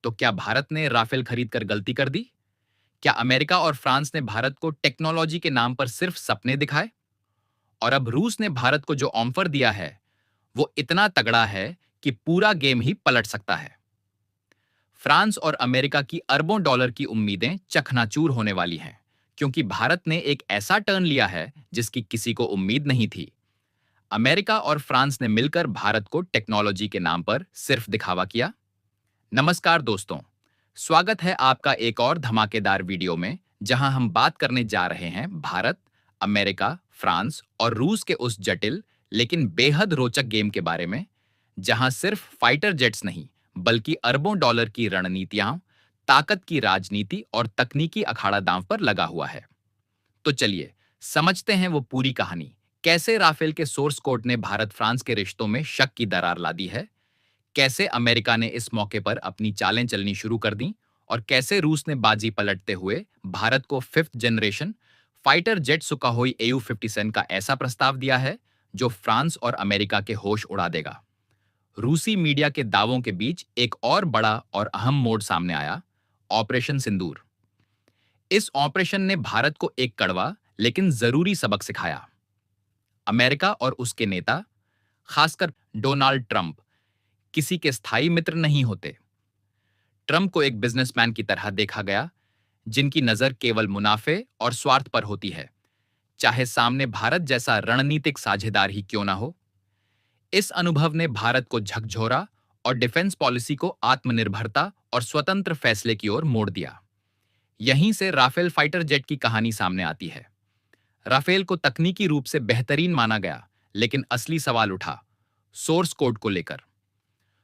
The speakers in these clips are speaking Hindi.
तो क्या भारत ने राफेल खरीदकर गलती कर दी? क्या अमेरिका और फ्रांस ने भारत को टेक्नोलॉजी के नाम पर सिर्फ सपने दिखाए? और अब रूस ने भारत को जो ऑफर दिया है, वो इतना तगड़ा है कि पूरा गेम ही पलट सकता है। फ्रांस और अमेरिका की अरबों डॉलर की उम्मीदें चकनाचूर होने वाली हैं, क्योंकि भारत ने एक ऐसा टर्न लिया है जिसकी किसी को उम्मीद नहीं थी। अमेरिका और फ्रांस ने मिलकर भारत को टेक्नोलॉजी के नाम पर सिर्फ दिखावा किया। नमस्कार दोस्तों, स्वागत है आपका एक और धमाकेदार वीडियो में, जहां हम बात करने जा रहे हैं भारत, अमेरिका, फ्रांस और रूस के उस जटिल लेकिन बेहद रोचक गेम के बारे में, जहां सिर्फ फाइटर जेट्स नहीं, बल्कि अरबों डॉलर की रणनीतियां, ताकत की राजनीति और तकनीकी अखाड़ा दांव पर लगा हुआ है। तो चलिए समझते हैं वो पूरी कहानी। कैसे राफेल के सोर्स कोड ने भारत फ्रांस के रिश्तों में शक की दरार ला दी है, कैसे अमेरिका ने इस मौके पर अपनी चालें चलनी शुरू कर दी, और कैसे रूस ने बाजी पलटते हुए भारत को fifth generation fighter jet Sukhoi AU-57 का ऐसा प्रस्ताव दिया है जो फ्रांस और अमेरिका के होश उड़ा देगा। रूसी मीडिया के दावों के बीच एक और बड़ा और अहम मोड़ सामने आया, ऑपरेशन सिंदूर। इस ऑपरेशन ने भारत को एक कड़वा लेकिन जरूरी सबक सिखाया। अमेरिका और उसके नेता, खासकर डोनाल्ड ट्रंप, किसी के स्थायी मित्र नहीं होते। ट्रंप को एक बिजनेसमैन की तरह देखा गया, जिनकी नजर केवल मुनाफे और स्वार्थ पर होती है, चाहे सामने भारत जैसा रणनीतिक साझेदार ही क्यों ना हो। इस अनुभव ने भारत को झकझोरा और डिफेंस पॉलिसी को आत्मनिर्भरता और स्वतंत्र फैसले की ओर मोड़ दिया। यहीं से राफेल फाइटर जेट की कहानी सामने आती है। राफेल को तकनीकी रूप से बेहतरीन माना गया, लेकिन असली सवाल उठा सोर्स कोड को लेकर।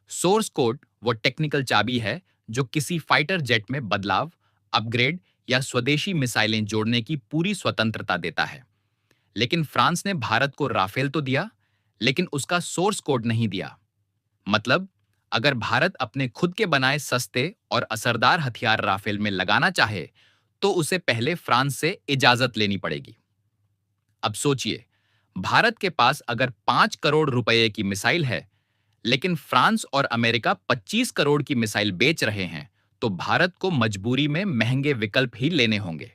सोर्स कोड वो टेक्निकल चाबी है जो किसी फाइटर जेट में बदलाव, अपग्रेड या स्वदेशी मिसाइलें जोड़ने की पूरी स्वतंत्रता देता है। लेकिन फ्रांस ने भारत को राफेल तो दिया, लेकिन उसका सोर्स कोड नहीं दिया। मतलब, अगर भारत अपने खुद के बनाए सस्ते और असरदार हथियार राफेल में लगाना चाहे, तो उसे पहले फ्रांस से इजाजत लेनी पड़ेगी। अब सोचिए, भारत के पास अगर 5 करोड़ रुपए की मिसाइल है, लेकिन फ्रांस और अमेरिका 25 करोड़ की मिसाइल बेच रहे हैं, तो भारत को मजबूरी में महंगे विकल्प ही लेने होंगे।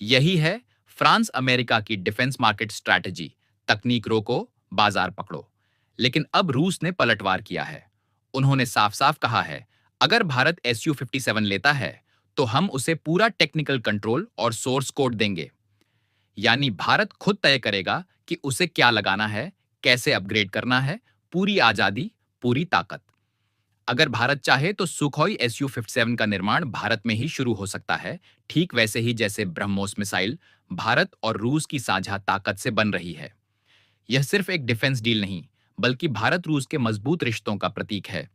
यही है फ्रांस अमेरिका की डिफेंस मार्केट स्ट्रैटेजी, तकनीक रोको, बाजार पकड़ो। लेकिन अब रूस ने पलटवार किया है। उन्होंने साफ साफ कहा है, अगर भारत SU-57 लेता है, तो हम उसे पूरा टेक्निकल कंट्रोल और सोर्स कोड देंगे। यानी भारत खुद तय करेगा कि उसे क्या लगाना है, कैसे अपग्रेड करना है, पूरी आजादी, पूरी ताकत। अगर भारत चाहे तो सुखोई SU-57 का निर्माण भारत में ही शुरू हो सकता है, ठीक वैसे ही जैसे ब्रह्मोस मिसाइल भारत और रूस की साझा ताकत से बन रही है। यह सिर्फ एक डिफेंस डील नहीं, बल्कि भारत रूस के मजबूत रिश्तों का प्रतीक है।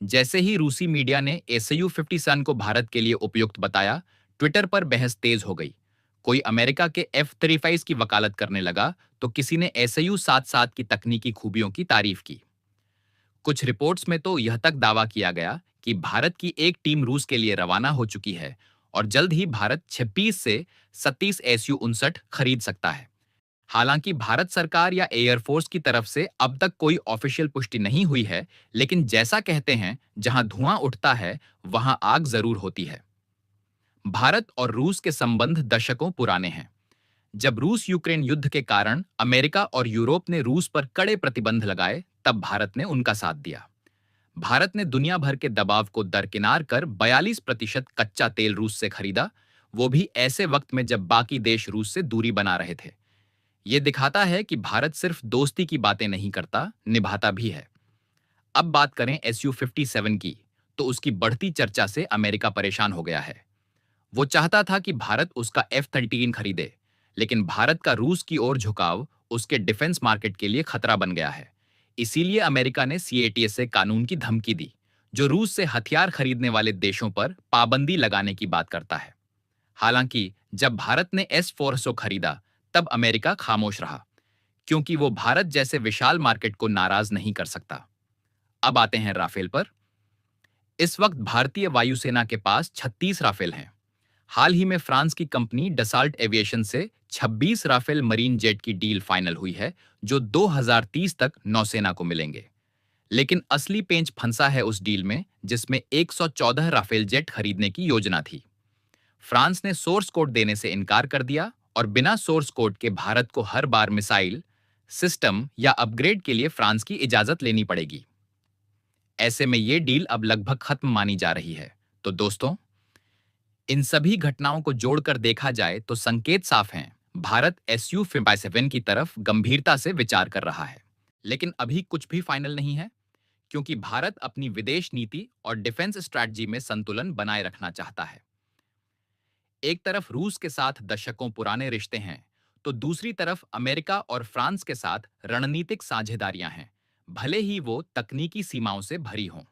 जैसे ही रूसी मीडिया ने SU-57 को भारत के लिए उपयुक्त बताया, ट्विटर पर बहस तेज हो गई। कोई अमेरिका के F-35 की वकालत करने लगा, तो किसी ने SU-77 की तकनीकी खूबियों की तारीफ की। कुछ रिपोर्ट्स में तो यह तक दावा किया गया कि भारत की एक टीम रूस के लिए रवाना हो चुकी है और जल्द ही भारत 26 से 37 SU-59 खरीद सकता है। हालांकि भारत सरकार या एयरफोर्स की तरफ से अब तक कोई ऑफिशियल पुष्टि नहीं हुई है, लेकिन जैसा कहते हैं, जहां धुआं उठता है, वहां आग जरूर होती है। भारत और रूस के संबंध दशकों पुराने हैं। जब रूस यूक्रेन युद्ध के कारण अमेरिका और यूरोप ने रूस पर कड़े प्रतिबंध लगाए, तब भारत ने उनका साथ दिया। भारत ने दुनिया भर के दबाव को दरकिनार कर 42% कच्चा तेल रूस से खरीदा, वो भी ऐसे वक्त में जब बाकी देश रूस से दूरी बना रहे थे। ये दिखाता है कि भारत सिर्फ दोस्ती की बातें नहीं करता, निभाता भी है। अब बात करें SU-57 की, तो उसकी बढ़ती चर्चा से अमेरिका परेशान हो गया है। वो चाहता था कि भारत उसका F-13 खरीदे, लेकिन भारत का रूस की ओर झुकाव उसके डिफेंस मार्केट के लिए खतरा बन गया है। इसीलिए अमेरिका ने CATS कानून की धमकी दी, जो रूस से हथियार खरीदने वाले देशों पर पाबंदी लगाने की बात करता है। हालांकि जब भारत ने S-400 खरीदा, तब अमेरिका खामोश रहा, क्योंकि वो भारत जैसे विशाल मार्केट को नाराज नहीं कर सकता। अब आते हैं राफेल पर। इस वक्त भारतीय वायुसेना के पास 36 राफेल हैं। हाल ही में फ्रांस की कंपनी डसाल्ट एविएशन से 26 राफेल मरीन जेट की डील फाइनल हुई है, जो 2030 तक नौसेना को मिलेंगे। लेकिन असली पेंच फंसा है उस डील में जिसमें 114 राफेल जेट खरीदने की योजना थी। फ्रांस ने सोर्स कोड देने से इनकार कर दिया और बिना सोर्स कोड के भारत को हर बार मिसाइल, सिस्टम या अपग्रेड के लिए फ्रांस की इजाजत लेनी पड़ेगी। ऐसे में ये डील अब लगभग खत्म मानी जा रही है। तो दोस्तों, इन सभी घटनाओं को जोड़कर देखा जाए तो संकेत साफ हैं। भारत SU-57 की तरफ गंभीरता से विचार कर रहा है। लेकिन अभी कुछ भी फाइनल नहीं है, क्योंकि भारत अपनी विदेश नीति और डिफेंस स्ट्रैटेजी में संतुलन बनाए रखना चाहता है। एक तरफ रूस के साथ दशकों पुराने रिश्ते हैं, तो दूसरी तरफ अमेरिका और फ्रांस के साथ रणनीतिक साझेदारियां हैं, भले ही वो तकनीकी सीमाओं से भरी हों।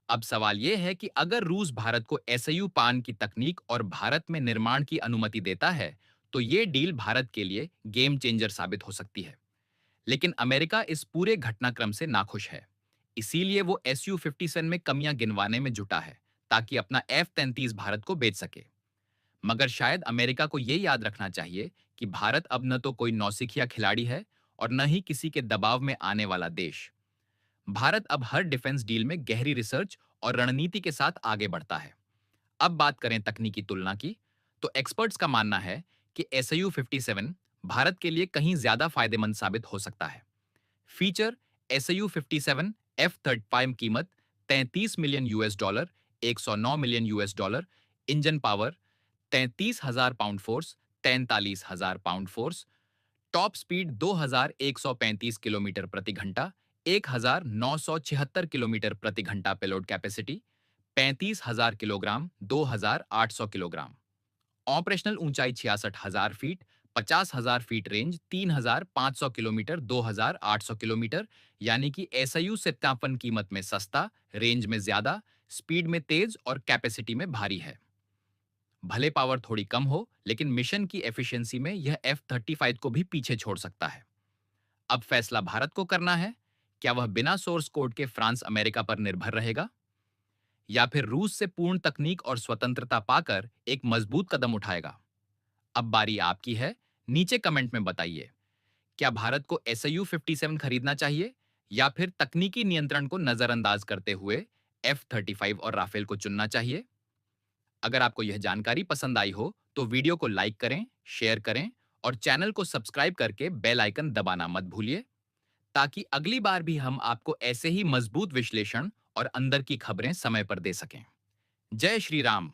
अब सवाल यह है कि अगर रूस भारत को एसयू पान की तकनीक और भारत में निर्माण की अनुमति देता है, तो ये डील भारत के लिए गेम चेंजर साबित हो सकती है। लेकिन अमेरिका इस पूरे घटनाक्रम से नाखुश है। इसीलिए वो SU-57 में कमियां गिनवाने में जुटा है, ताकि अपना F-33 भारत को बेच सके। मगर शायद अमेरिका को ये याद रखना चाहिए कि भारत अब न तो कोई नौसिखिया खिलाड़ी है और न ही किसी के दबाव में आने वाला देश। भारत अब हर डिफेंस डील में गहरी रिसर्च और रणनीति के साथ आगे बढ़ता है। अब बात करें तकनीकी तुलना की, तो एक्सपर्ट्स का मानना है कि SU-57 भारत के लिए कहीं ज्यादा फायदेमंद साबित हो सकता है। फीचर: SU-57 F-35 कीमत $33 million, $109 million. Engine power: 33,000 pound force, 43,000 pound force. Top speed 2,135 kilometre प्रति घंटा, 1,976 किलोमीटर प्रति घंटा payload capacity, 35,000 kilogram, 2,800 kilogram. Operational ऊंचाई 66,000 feet, 50,000 feet range, 3,500 kilometre, 2,800 kilometre. यानी कि एसआईयू 57 कीमत में सस्ता, रेंज में ज्यादा, स्पीड में तेज और कैपेसिटी में भारी है। भले पावर थोड़ी कम हो, लेकिन मिशन की एफिशिएंसी में यह F-35 को भी पीछे छोड़ सकता है। अब फैसला भारत को करना है, क्या वह बिना सोर्स कोड के फ्रांस अमेरिका पर निर्भर रहेगा, या फिर रूस से पूर्ण तकनीक और स्वतंत्रता पाकर एक मजबूत कदम उठाएगा। अब बारी आपकी है, नीचे कमेंट में बताइए, क्या भारत को SU-57 खरीदना चाहिए या फिर तकनीकी नियंत्रण को नजरअंदाज करते हुए F-35 और राफेल को चुनना चाहिए। अगर आपको यह जानकारी पसंद आई हो तो वीडियो को लाइक करें, शेयर करें और चैनल को सब्सक्राइब करके बेल आइकन दबाना मत भूलिए, ताकि अगली बार भी हम आपको ऐसे ही मजबूत विश्लेषण और अंदर की खबरें समय पर दे सकें। जय श्री राम।